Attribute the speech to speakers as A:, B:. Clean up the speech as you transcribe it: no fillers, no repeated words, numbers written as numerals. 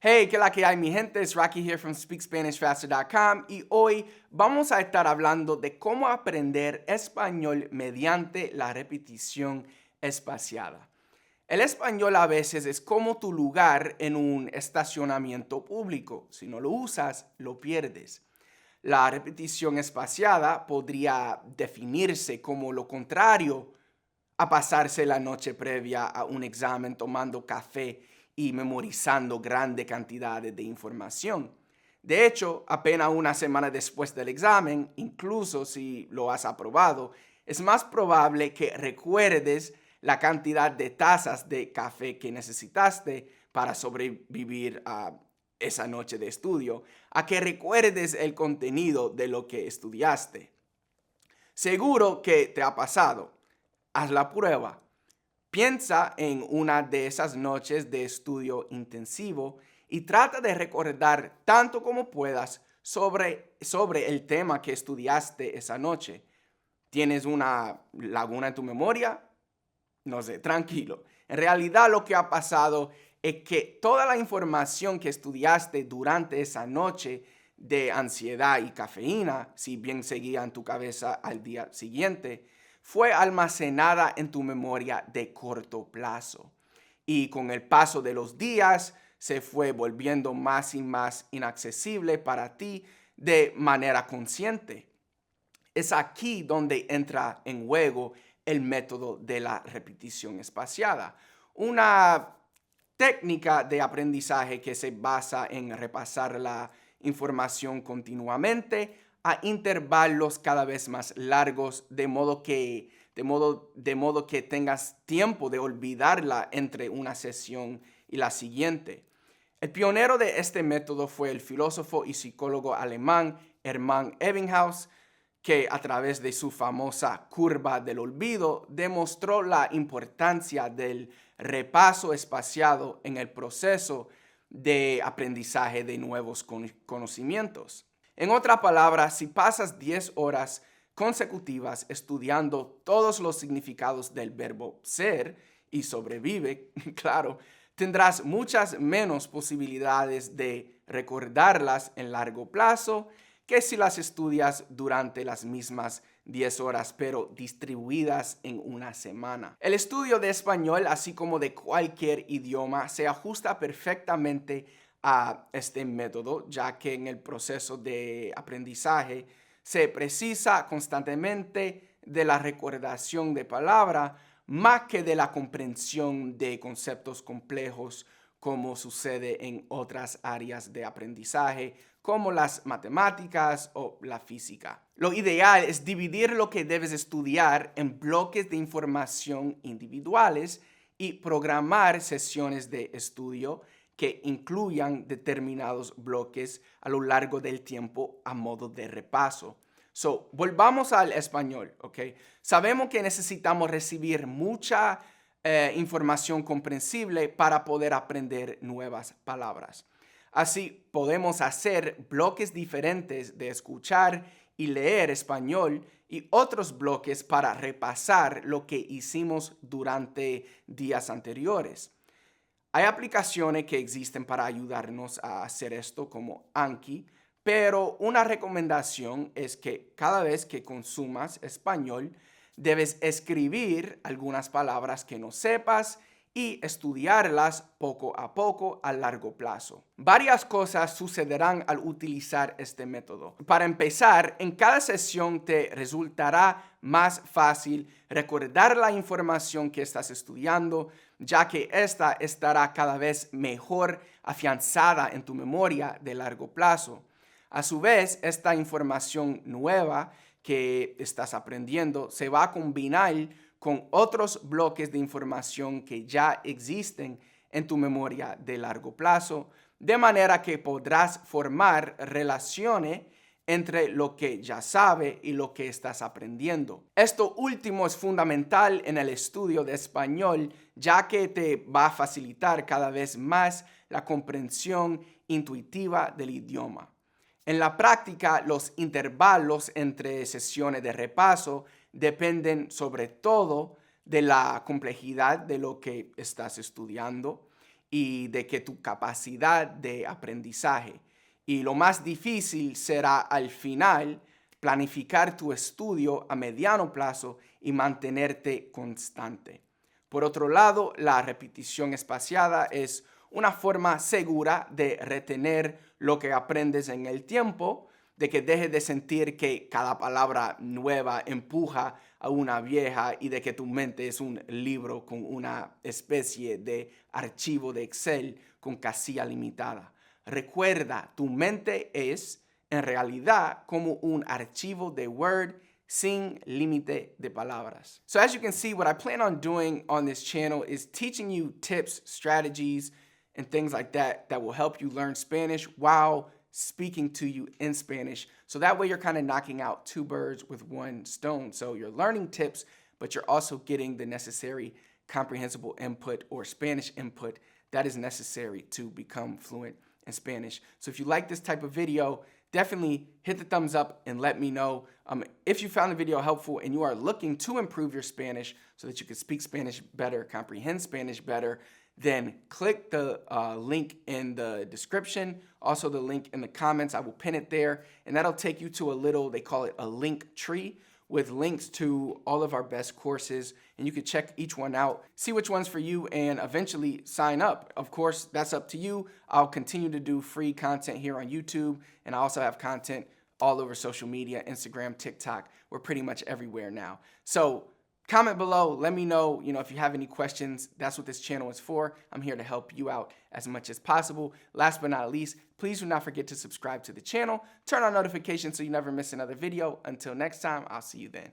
A: Hey, ¿qué la que hay, mi gente? Es Rocky here from SpeakSpanishFaster.com y hoy vamos a estar hablando de cómo aprender español mediante la repetición espaciada. El español a veces es como tu lugar en un estacionamiento público. Si no lo usas, lo pierdes. La repetición espaciada podría definirse como lo contrario a pasarse la noche previa a un examen tomando café y memorizando grandes cantidades de información. De hecho, apenas una semana después del examen, incluso si lo has aprobado, es más probable que recuerdes la cantidad de tazas de café que necesitaste para sobrevivir a esa noche de estudio, a que recuerdes el contenido de lo que estudiaste. Seguro que te ha pasado. Haz la prueba. Piensa en una de esas noches de estudio intensivo y trata de recordar tanto como puedas sobre el tema que estudiaste esa noche. ¿Tienes una laguna en tu memoria? No sé, tranquilo. En realidad lo que ha pasado es que toda la información que estudiaste durante esa noche de ansiedad y cafeína, si bien seguía en tu cabeza al día siguiente, fue almacenada en tu memoria de corto plazo. Y con el paso de los días se fue volviendo más y más inaccesible para ti de manera consciente. Es aquí donde entra en juego el método de la repetición espaciada, una técnica de aprendizaje que se basa en repasar la información continuamente a intervalos cada vez más largos, de modo que tengas tiempo de olvidarla entre una sesión y la siguiente. El pionero de este método fue el filósofo y psicólogo alemán Hermann Ebbinghaus, que a través de su famosa curva del olvido demostró la importancia del repaso espaciado en el proceso de aprendizaje de nuevos conocimientos. En otras palabras, si pasas 10 horas consecutivas estudiando todos los significados del verbo ser y sobrevive, claro, tendrás muchas menos posibilidades de recordarlas en largo plazo que si las estudias durante las mismas 10 horas, pero distribuidas en una semana. El estudio de español, así como de cualquier idioma, se ajusta perfectamente a este método, ya que en el proceso de aprendizaje se precisa constantemente de la recordación de palabras más que de la comprensión de conceptos complejos, como sucede en otras áreas de aprendizaje, como las matemáticas o la física. Lo ideal es dividir lo que debes estudiar en bloques de información individuales y programar sesiones de estudio que incluyan determinados bloques a lo largo del tiempo a modo de repaso. Volvamos al español, ¿ok? Sabemos que necesitamos recibir mucha información comprensible para poder aprender nuevas palabras. Así podemos hacer bloques diferentes de escuchar y leer español y otros bloques para repasar lo que hicimos durante días anteriores. Hay aplicaciones que existen para ayudarnos a hacer esto como Anki, pero una recomendación es que cada vez que consumas español, debes escribir algunas palabras que no sepas y estudiarlas poco a poco a largo plazo. Varias cosas sucederán al utilizar este método. Para empezar, en cada sesión te resultará más fácil recordar la información que estás estudiando, ya que esta estará cada vez mejor afianzada en tu memoria de largo plazo. A su vez, esta información nueva que estás aprendiendo se va a combinar con otros bloques de información que ya existen en tu memoria de largo plazo, de manera que podrás formar relaciones entre lo que ya sabes y lo que estás aprendiendo. Esto último es fundamental en el estudio de español, ya que te va a facilitar cada vez más la comprensión intuitiva del idioma. En la práctica, los intervalos entre sesiones de repaso dependen sobre todo de la complejidad de lo que estás estudiando y de que tu capacidad de aprendizaje. Y lo más difícil será al final planificar tu estudio a mediano plazo y mantenerte constante. Por otro lado, la repetición espaciada es una forma segura de retener lo que aprendes en el tiempo, de que dejes de sentir que cada palabra nueva empuja a una vieja y de que tu mente es un libro con una especie de archivo de Excel con casilla limitada. Recuerda, tu mente es en realidad como un archivo de Word sin límite de palabras. So as you can see, what I plan on doing on this channel is teaching you tips, strategies, and things like that that will help you learn Spanish while speaking to you in Spanish. So that way you're kind of knocking out two birds with one stone. So you're learning tips, but you're also getting the necessary comprehensible input or Spanish input that is necessary to become fluent in Spanish. So if you like this type of video, definitely hit the thumbs up and let me know. If you found the video helpful and you are looking to improve your Spanish so that you can speak Spanish better, comprehend Spanish better, then click the link in the description, also the link in the comments. I will pin it there, and that'll take you to a little, they call it a link tree, with links to all of our best courses, and you can check each one out, see which one's for you, and eventually sign up. Of course, that's up to you. I'll continue to do free content here on YouTube, and I also have content all over social media, Instagram, TikTok. We're pretty much everywhere now. So comment below, let me know, if you have any questions. That's what this channel is for. I'm here to help you out as much as possible. Last but not least, please do not forget to subscribe to the channel, turn on notifications so you never miss another video. Until next time, I'll see you then.